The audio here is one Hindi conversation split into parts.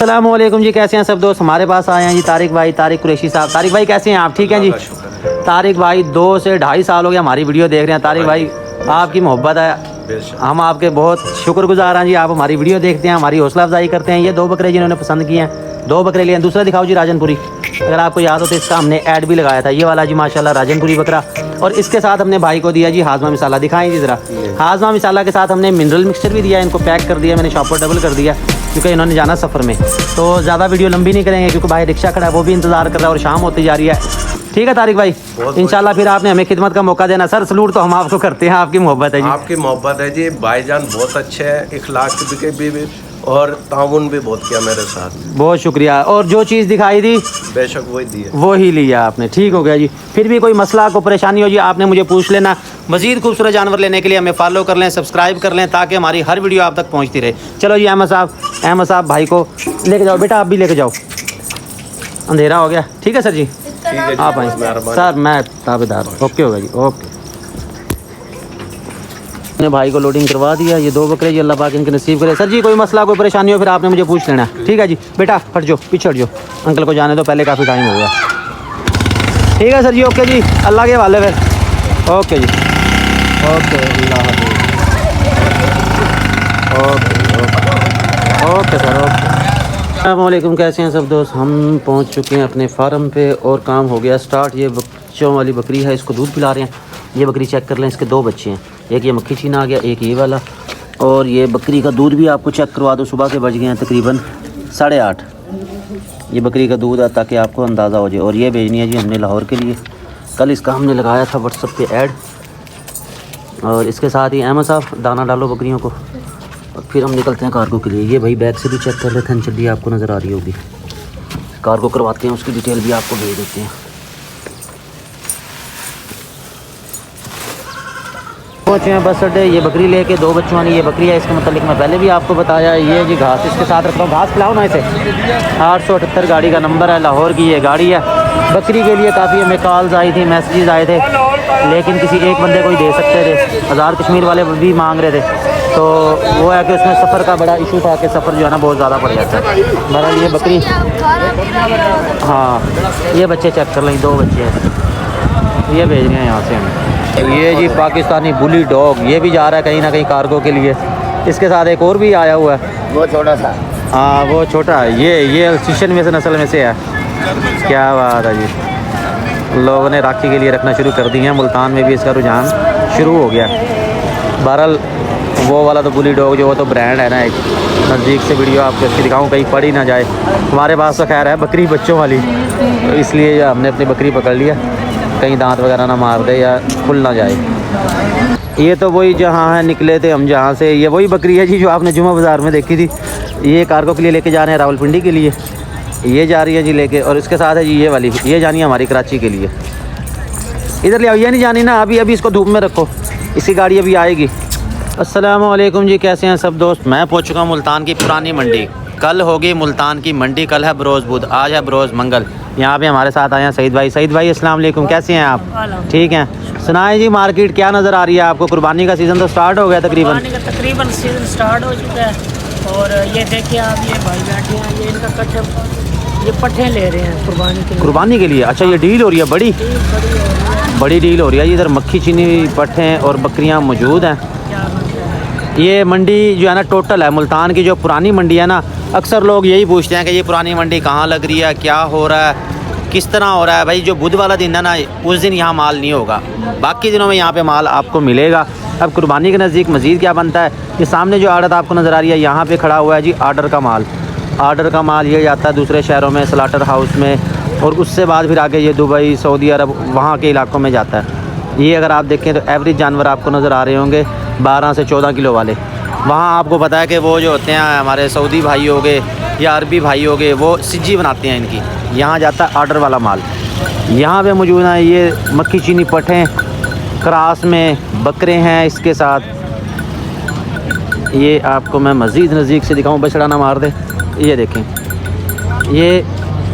अस्सलामुअलैकुम जी, कैसे हैं सब दोस्त। हमारे पास आए हैं जी तारिक भाई, तारिक कुरैशी साहब। तारिक भाई कैसे हैं आप? ठीक हैं जी। तारिक भाई 2 से 2.5 साल हो गया हमारी वीडियो देख रहे हैं। तारिक भाई आपकी मोहब्बत है, हम आपके बहुत शुक्रगुजार हैं जी। आप हमारी वीडियो देखते हैं, हमारी हौसला अफजाई करते हैं। ये 2 बकरे जिन्होंने पसंद किए हैं, 2 बकरे लिए हैं। दूसरा दिखाओ जी राजनपुरी, अगर आपको याद हो तो इसका हमने ऐड भी लगाया था। ये वाला जी माशाल्लाह राजनपुरी बकरा। और इसके साथ हमने भाई को दिया जी हाजमा मिसाला। दिखाएं जी ज़रा। हाजमा मिसाला के साथ हमने मिनरल मिक्सचर भी दिया, इनको पैक कर दिया मैंने, शॉपर डबल कर दिया क्योंकि इन्होंने जाना सफ़र में। तो ज़्यादा वीडियो लंबी नहीं करेंगे क्योंकि भाई रिक्शा खड़ा है, वो भी इंतज़ार कर रहा है और शाम होती जा रही है। ठीक है तारिक भाई, इंशाल्लाह फिर आपने हमें खिदमत का मौका देना। सर सलूट तो हम आपको करते हैं, आपकी मोहब्बत है जी। आपकी मोहब्बत है जी। भाईजान बहुत अच्छे हैं, इखलाक भी और ताउन भी बहुत किया मेरे साथ। बहुत शुक्रिया। और जो चीज़ दिखाई दी बेशक वही दी है, वो ही लिया आपने। ठीक हो गया जी। फिर भी कोई मसला को परेशानी हो जी, आपने मुझे पूछ लेना। मज़ीद खूबसूरत जानवर लेने के लिए हमें फॉलो कर लें, सब्सक्राइब कर लें ताकि हमारी हर वीडियो आप तक पहुंचती रहे। चलो जी अहमद साहब भाई को लेके जाओ। बेटा आप भी लेके जाओ, अंधेरा हो गया। ठीक है सर जी, आप आए सर, मैं ताबेदार। ओके होगा जी, ओके। मैंने भाई को लोडिंग करवा दिया। ये 2 बकरे जी, अल्लाह पाक इनके नसीब करे। सर जी कोई मसला कोई परेशानी हो फिर आपने मुझे पूछ लेना। ठीक है जी। बेटा हट जाओ, पीछे हट जाओ, अंकल को जाने दो, पहले काफ़ी टाइम हो गया। ठीक है सर जी, ओके जी, अल्लाह के हवाले फिर। ओके जी, ओके, अल्लाह हाफ़िज़। Okay sir, okay. अस्सलामुअलैकुम, कैसे हैं सब दोस्त। हम पहुंच चुके हैं अपने फार्म पे और काम हो गया स्टार्ट। ये बच्चों वाली बकरी है, इसको दूध पिला रहे हैं। ये बकरी चेक कर लें, इसके 2 बच्चे हैं, एक ये मक्खी छीना आ गया, एक ये वाला। और ये बकरी का दूध भी आपको चेक करवा दो। सुबह के बज गए हैं तकरीबन 8:30। ये बकरी का दूध आता कि आपको अंदाज़ा हो जाए। और ये भेजनी है जी हमने लाहौर के लिए। कल इसका हमने लगाया था व्हाट्सएप पे ऐड। और इसके साथ ही अहमद साहब दाना डालो बकरियों को और फिर हम निकलते हैं कार्गो के लिए। ये भाई बैग से भी चेक कर लेते हैं, चलिए आपको नज़र आ रही होगी। कार्गो करवाते हैं, उसकी डिटेल भी आपको भेज देते हैं। पहुँचे हैं बस अड्डे। ये बकरी लेके 2 बच्चों वाली ये बकरी है, इसके मतलब मैं पहले भी आपको बताया। ये जी घास इसके साथ रखता हूँ, घास खिलाओ ना इसे। 878 गाड़ी का नंबर है, लाहौर की ये गाड़ी है। बकरी के लिए काफ़ी हमें कॉल्स आई थी, मैसेजेस आए थे, लेकिन किसी एक बंदे को ही दे सकते थे। हज़ार कश्मीर वाले भी मांग रहे थे, तो वो है कि उसमें सफ़र का बड़ा इशू था कि सफ़र जो है ना बहुत ज़्यादा पड़ जाता है। बहरहाल ये बकरी, हाँ ये बच्चे चेक कर लें, 2 बच्चे हैं, ये भेज रहे हैं यहाँ से हम। ये जी पाकिस्तानी बुली डॉग, ये भी जा रहा है कहीं ना कहीं कार्गो के लिए। इसके साथ एक और भी आया हुआ है, वो छोटा सा। हाँ वो छोटा है। ये अल्सीशियन में से नस्ल में से है। क्या बात है जी, लोगों ने राखी के लिए रखना शुरू कर दी है। मुल्तान में भी इसका रुझान शुरू हो गया। बहरहाल वो वाला तो बुली डॉग जो, वो तो ब्रांड है ना, एक नज़दीक से वीडियो आपको इसकी दिखाऊँ कहीं पड़ ही ना जाए। हमारे पास तो खैर है बकरी बच्चों वाली, तो इसलिए हमने अपनी बकरी पकड़ लिया, कहीं दांत वगैरह ना मार दे या खुल ना जाए। ये तो वही जहाँ है निकले थे हम जहाँ से, ये वही बकरी है जी जो आपने जुमा बाज़ार में देखी थी। ये कार्गो के लिए लेके जा रहे हैं रावलपिंडी के लिए, ये जा रही है जी लेके। और इसके साथ है जी ये वाली, ये जानी है हमारी कराची के लिए। इधर ले आओ, ये नहीं जानी ना, अभी इसको धूप में रखो, इसकी गाड़ी अभी आएगी। अस्सलामुअलैकुम जी, कैसे हैं सब दोस्त। मैं पहुँच चुका हूँ मुल्तान की पुरानी मंडी। कल होगी मुल्तान की मंडी, कल है बरोज़ बुध, आज है बरोज़ मंगल। यहाँ पे हमारे साथ आए हैं सईद भाई। सईद भाई अस्सलाम वालेकुम, कैसे हैं आप? ठीक हैं। सुनाए जी मार्केट क्या नज़र आ रही है आपको? कुर्बानी का सीज़न तो स्टार्ट हो गया तकरीबन सीज़न स्टार्ट हो चुका है। और ये देखिए आप, ये भाई बैठे हैं, ये इनका कट्ठे, ये पट्ठे ले रहे हैं कुर्बानी के लिए। अच्छा ये डील हो रही है, बड़ी डील हो रही है। इधर मक्खी चीनी पट्ठे और बकरियाँ मौजूद हैं। ये मंडी जो है ना टोटल है मुल्तान की, जो पुरानी मंडी है ना, अक्सर लोग यही पूछते हैं कि ये पुरानी मंडी कहाँ लग रही है, क्या हो रहा है, किस तरह हो रहा है। भाई जो बुध वाला दिन है ना, उस दिन यहाँ माल नहीं होगा, बाकी दिनों में यहाँ पे माल आपको मिलेगा। अब कुर्बानी के नज़दीक मज़ीद क्या बनता है, ये सामने जो आड़त आपको नज़र आ रही है, यहाँ पे खड़ा हुआ है जी आर्डर का माल ये जाता है दूसरे शहरों में, स्लाटर हाउस में, और उससे बाद फिर आगे ये दुबई, सऊदी अरब, वहाँ के इलाकों में जाता है। ये अगर आप देखें तो एवरेज जानवर आपको नज़र आ रहे होंगे 12 से 14 किलो वाले। वहाँ आपको पता है कि वो जो होते हैं हमारे सऊदी भाई हो गए या अरबी भाई हो गए, वो सिज्जी बनाते हैं इनकी। यहाँ जाता है आर्डर वाला माल। यहाँ पे मौजूद है ये मक्खी चीनी पट्ठे, क्रास में बकरे हैं इसके साथ। ये आपको मैं मज़ीद नज़दीक से दिखाऊँ, बछड़ा ना मार दे। ये देखें, ये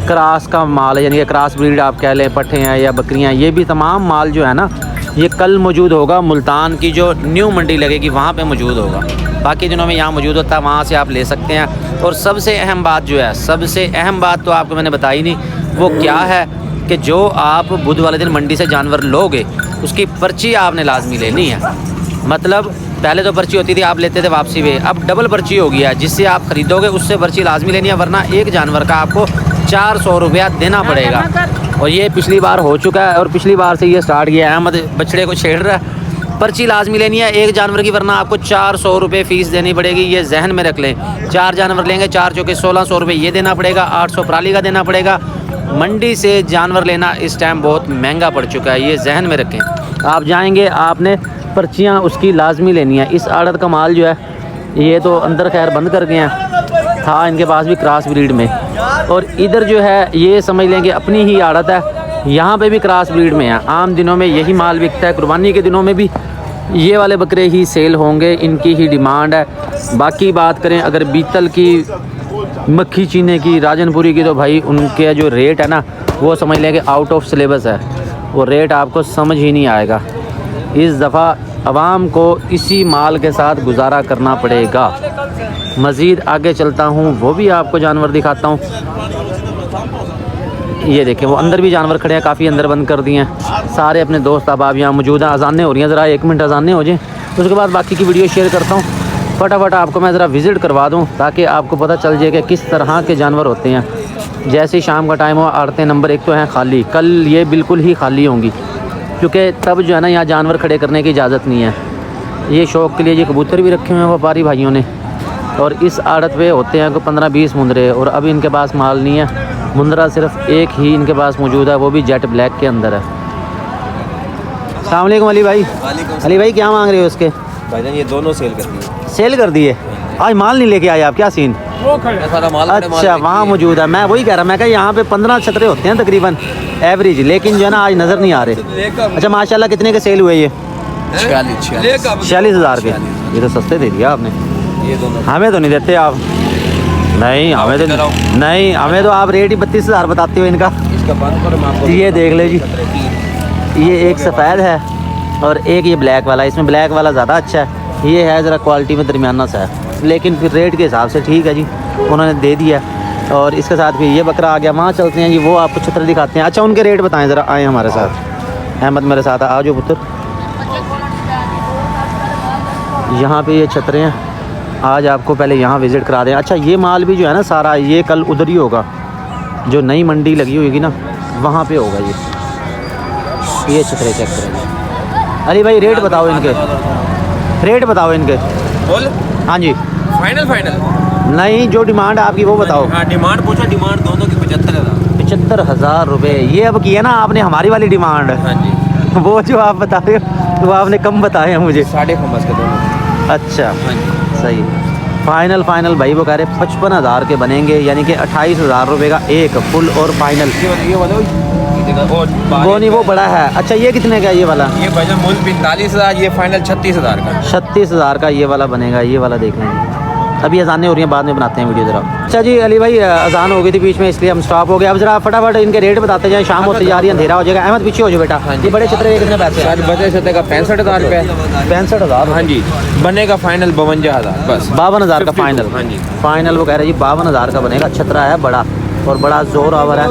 क्रास का माल है, यानी कि क्रास ब्रीड आप कह लें, पट्ठे हैं या बकरियाँ। ये भी तमाम माल जो है ना, ये कल मौजूद होगा मुल्तान की जो न्यू मंडी लगेगी वहाँ पे मौजूद होगा। बाकी दिनों में यहाँ मौजूद होता है, वहाँ से आप ले सकते हैं। और सबसे अहम बात जो है, सबसे अहम बात तो आपको मैंने बताई नहीं, वो क्या है कि जो आप बुध वाले दिन मंडी से जानवर लोगे उसकी पर्ची आपने लाजमी लेनी है। मतलब पहले तो पर्ची होती थी, आप लेते थे वापसी में, अब डबल पर्ची हो गया है। जिससे आप ख़रीदोगे उससे पर्ची लाजमी लेनी है, वरना एक जानवर का आपको 400 रुपया देना पड़ेगा। और ये पिछली बार हो चुका है और पिछली बार से ये स्टार्ट किया है। अहमद बछड़े को छेड़ रहा है। पर्ची लाजमी लेनी है एक जानवर की, वरना आपको 400 रुपये फ़ीस देनी पड़ेगी। ये जहन में रख लें। 4 जानवर लेंगे, 4 चौके 1600 रुपये ये देना पड़ेगा, 800 पराली का देना पड़ेगा। मंडी से जानवर लेना इस टाइम बहुत महंगा पड़ चुका है, ये जहन में रखें। आप जाएंगे, आपने पर्चियाँ उसकी लाजमी लेनी है। इस आड़त का माल जो है ये तो अंदर खैर बंद कर गए हैं, था इनके पास भी क्रॉस ब्रीड में। और इधर जो है ये समझ लेंगे अपनी ही आड़त है, यहाँ पे भी क्रॉस ब्रीड में है। आम दिनों में यही माल बिकता है, कुर्बानी के दिनों में भी ये वाले बकरे ही सेल होंगे, इनकी ही डिमांड है। बाकी बात करें अगर बीतल की, मक्खी चीने की, राजनपुरी की, तो भाई उनके जो रेट है ना वो समझ लें कि आउट ऑफ सिलेबस है। वो रेट आपको समझ ही नहीं आएगा। इस दफ़ा आवाम को इसी माल के साथ गुजारा करना पड़ेगा। मज़ीद आगे चलता हूँ, वो भी आपको जानवर दिखाता हूँ। ये देखें, वो अंदर भी जानवर खड़े हैं, काफ़ी अंदर बंद कर दिए हैं। सारे अपने दोस्त अहबाब यहाँ मौजूद हैं। अजानें हो रही हैं, ज़रा 1 मिनट अजानें हो जाएँ, उसके बाद बाकी की वीडियो शेयर करता हूँ। फटाफट आपको मैं ज़रा विज़िट करवा दूँ ताकि आपको पता चल जाए कि किस तरह के जानवर होते हैं। जैसे ही शाम का टाइम हो, आड़तें नंबर 1 तो हैं खाली, कल ये बिल्कुल ही खाली होंगी, क्योंकि तब जो है ना यहाँ जानवर खड़े करने की इजाज़त नहीं है। ये शौक़ के लिए ये कबूतर भी रखे हुए हैं व्यापारी भाइयों ने। और इस आड़त पे होते हैं को 15-20 मुंदरे, और अभी इनके पास माल नहीं है। मुंदरा सिर्फ एक ही इनके पास मौजूद है, वो भी जेट ब्लैक के अंदर है। अस्सलाम वालेकुम अली भाई। अली भाई क्या मांग रहे हो उसके? भाईजान ये दोनों सेल कर दिए। सेल कर दिए? आज माल नहीं लेके आए आप, क्या सीन? सारा माल अच्छा वहाँ मौजूद है। मैं वही कह रहा, मैं कहा यहाँ पे 15 छतरे होते हैं तकरीबन एवरेज, लेकिन जो है ना आज नज़र नहीं आ रहे। अच्छा माशाल्लाह, कितने के सेल हुए ये? 46,000 के। ये तो सस्ते दे दिया आपने। ये दोनों हमें तो नहीं देते आप। नहीं हमें तो नहीं, हमें तो आप रेट ही 32,000 बताते हो इनका। इसका बंद करो मैं आपको। ये देख ले जी, ये एक सफ़ेद है और एक ये ब्लैक वाला। इसमें ब्लैक वाला ज़्यादा अच्छा है, ये है ज़रा क्वालिटी में दरमियाना सा है, लेकिन फिर रेट के हिसाब से ठीक है जी, उन्होंने दे दिया। और इसके साथ फिर ये बकरा आ गया। वहाँ चलते हैं जी, वो आपको छत्र दिखाते हैं। अच्छा उनके रेट बताएं ज़रा, आए हमारे साथ। अहमद मेरे साथ आ जाओ पुत्र। यहाँ पे ये छतरे हैं, आज आपको पहले यहाँ विज़िट करा दें। अच्छा ये माल भी जो है ना सारा, ये कल उधर ही होगा, जो नई मंडी लगी होगी ना वहाँ पे होगा। ये छतरे चेक करेंगे। अली भाई रेट बताओ इनके, रेट बताओ इनके। बोल। हाँ जी फाइनल नहीं, जो डिमांड है आपकी वो बताओ। हाँ डिमांड पूछो, डिमांड दोनों की 75,000। 75,000 रुपये। ये अब की है ना आपने हमारी वाली डिमांड। हाँ जी। वो जो आप बता रहे हो वो आपने कम बताए हैं मुझे। 5.5 के दोनों। अच्छा हाँ जी। सही। फाइनल भाई वो कह रहे 55,000 के बनेंगे, यानी कि 28,000 रुपये का एक फुल और फाइनल। ये वाला वो नहीं, वो बड़ा है। अच्छा ये कितने का है ये वाला? ये भाईजान मूल 45,000, ये फाइनल 36,000 का। 36,000 का ये वाला बनेगा। ये वाला देख लेंगे। अभी अजानें हो रही हैं, बाद में बनाते हैं वीडियो ज़रा। अच्छा जी अली भाई, अजान हो गई थी बीच में, इसलिए हम स्टॉप हो गए। अब ज़रा फटाफट इनके रेट बताते जाए, शाम होती जा रही है, अंधेरा हो जाएगा। अहमद पीछे हो जाओ बेटा। ये बड़े छतरे के कितने पैसे? आज बचे छते का 65,000 रुपये। 65,000? हाँ जी। बनेगा फाइनल 52,000 बस। 52,000 का फाइनल? हाँ जी फाइनल वो कह रहे जी 52,000 का बनेगा। छतरा है बड़ा और बड़ा जोर आवर है,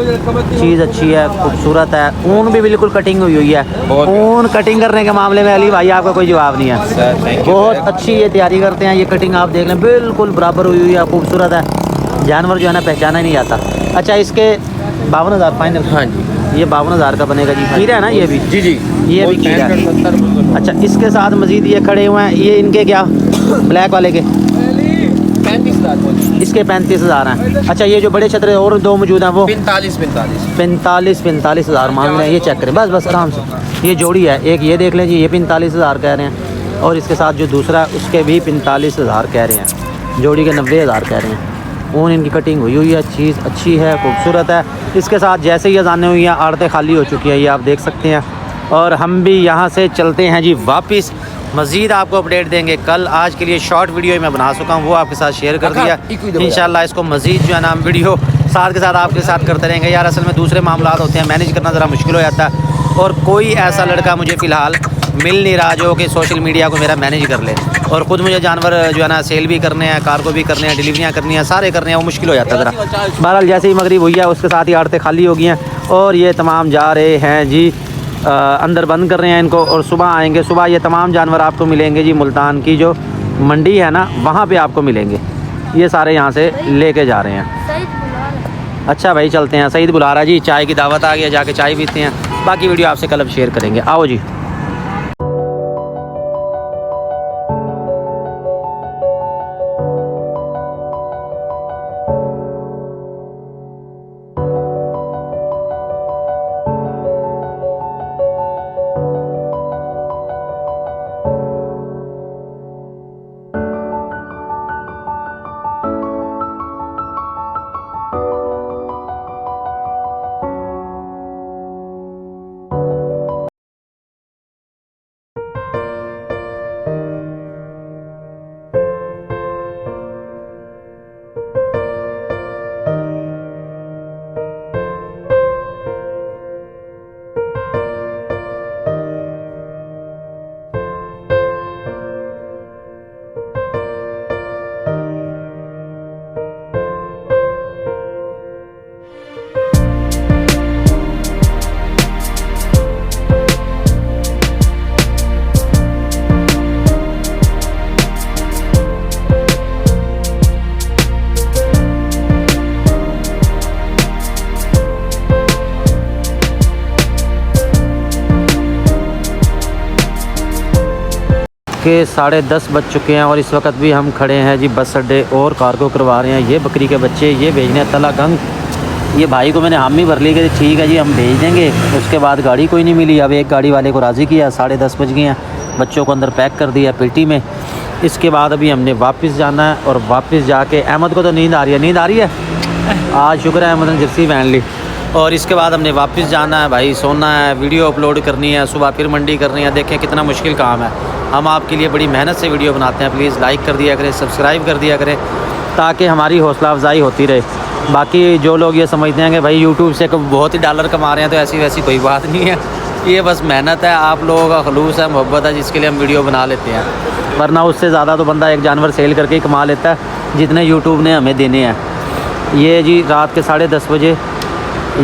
चीज़ अच्छी है, खूबसूरत है। ऊन भी बिल्कुल कटिंग हुई है। ऊन कटिंग करने के मामले में अली भाई आपका कोई जवाब नहीं है। Sir thank you. बहुत अच्छी ये तैयारी करते हैं। ये कटिंग आप देख लें, बिल्कुल बराबर हुई है, खूबसूरत है। जानवर जो है ना पहचाना नहीं आता। अच्छा इसके 52,000 फाइनल? हाँ जी। ये 52,000 का बनेगा जी। खीरा है ना ये भी? जी जी ये भी खीरा है। अच्छा इसके साथ मजीद ये खड़े हुए हैं, ये इनके क्या ब्लैक वाले के? 35,000। इसके 35,000 हैं। अच्छा ये जो बड़े छतरे और दो मौजूद हैं वो? 45,000 मांग रहे हैं। ये चेक करें, बस आराम से। ये जोड़ी है, एक ये देख लें जी, ये 45,000 कह रहे हैं, और इसके साथ जो दूसरा है उसके भी 45,000 कह रहे हैं। जोड़ी के 90,000 कह रहे हैं। ऊन इनकी कटिंग हुई है, चीज़ अच्छी है, खूबसूरत है। इसके साथ जैसे ही अजानें हुई हैं, आड़तें खाली हो चुकी हैं, ये आप देख सकते हैं। और हम भी यहाँ से चलते हैं जी वापस। मज़ीद आपको अपडेट देंगे कल। आज के लिए शॉर्ट वीडियो मैं बना चुका हूँ, वो आपके साथ शेयर कर दिया। इंशाल्लाह इसको मज़ीद जो है ना वीडियो साथ के साथ आपके साथ करते रहेंगे। यार असल में दूसरे मामला होते हैं, मैनेज करना ज़रा मुश्किल हो जाता है। और कोई ऐसा लड़का मुझे फ़िलहाल मिल नहीं रहा जो कि सोशल मीडिया को मेरा मैनेज कर ले, और ख़ुद मुझे जानवर जो है ना सेल भी करने हैं, कार्गो भी करने हैं, डिलीवरियाँ करनी हैं, सारे करने हैं, वो मुश्किल हो जाता है ज़रा। बहरहाल जैसे ही मगरिब हुई है उसके साथ ही आड़तें खाली हो गई हैं और ये तमाम जा रहे हैं जी अंदर बंद कर रहे हैं इनको, और सुबह आएंगे। सुबह ये तमाम जानवर आपको मिलेंगे जी मुल्तान की जो मंडी है ना वहाँ पे आपको मिलेंगे। ये सारे यहाँ से लेके जा रहे हैं। अच्छा भाई चलते हैं, सईद बुला रहा जी, चाय की दावत आ गई, जाके चाय पीते हैं। बाकी वीडियो आपसे कल अब शेयर करेंगे। आओ जी। के 10:30 बज चुके हैं और इस वक्त भी हम खड़े हैं जी बस अड्डे और कार्गो करवा रहे हैं। ये बकरी के बच्चे ये भेजने हैं तलागंग। ये भाई को मैंने हामी भर ली कि ठीक है जी हम भेज देंगे। उसके बाद गाड़ी कोई नहीं मिली। अब एक गाड़ी वाले को राज़ी किया, 10:30 बज गए हैं, बच्चों को अंदर पैक कर दिया पेटी में। इसके बाद अभी हमने वापस जाना है और वापस जाके अहमद को तो नींद आ रही है आज शुक्र है अहमद ने जर्सी पहन ली। और इसके बाद हमने वापस जाना है भाई, सोना है, वीडियो अपलोड करनी है, सुबह फिर मंडी करनी है। देखें कितना मुश्किल काम है। हम आपके लिए बड़ी मेहनत से वीडियो बनाते हैं। प्लीज़ लाइक कर दिया करें, सब्सक्राइब कर दिया करें ताकि हमारी हौसला अफजाई होती रहे। बाकी जो लोग ये समझते हैं कि भाई यूट्यूब से बहुत ही डॉलर कमा रहे हैं, तो ऐसी वैसी कोई बात नहीं है। ये बस मेहनत है, आप लोगों का खलूस है, मोहब्बत है, जिसके लिए हम वीडियो बना लेते हैं। वरना उससे ज़्यादा तो बंदा एक जानवर सेल करके ही कमा लेता है जितने यूट्यूब ने हमें देने हैं। ये जी रात के 10:30 बजे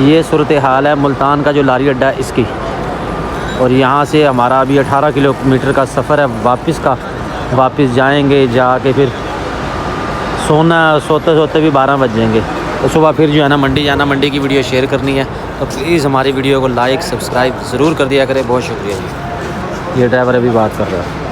ये सूरत हाल है मुल्तान का जो लारी अड्डा है इसकी। और यहाँ से हमारा अभी 18 किलोमीटर का सफ़र है वापस का। वापस जाएंगे, जाके फिर सोते सोते भी 12 बज जाएंगे। तो सुबह फिर जो है ना मंडी जाना, मंडी की वीडियो शेयर करनी है। तो प्लीज़ हमारी वीडियो को लाइक सब्सक्राइब ज़रूर कर दिया करें। बहुत शुक्रिया जी। ये ड्राइवर अभी बात कर रहा है।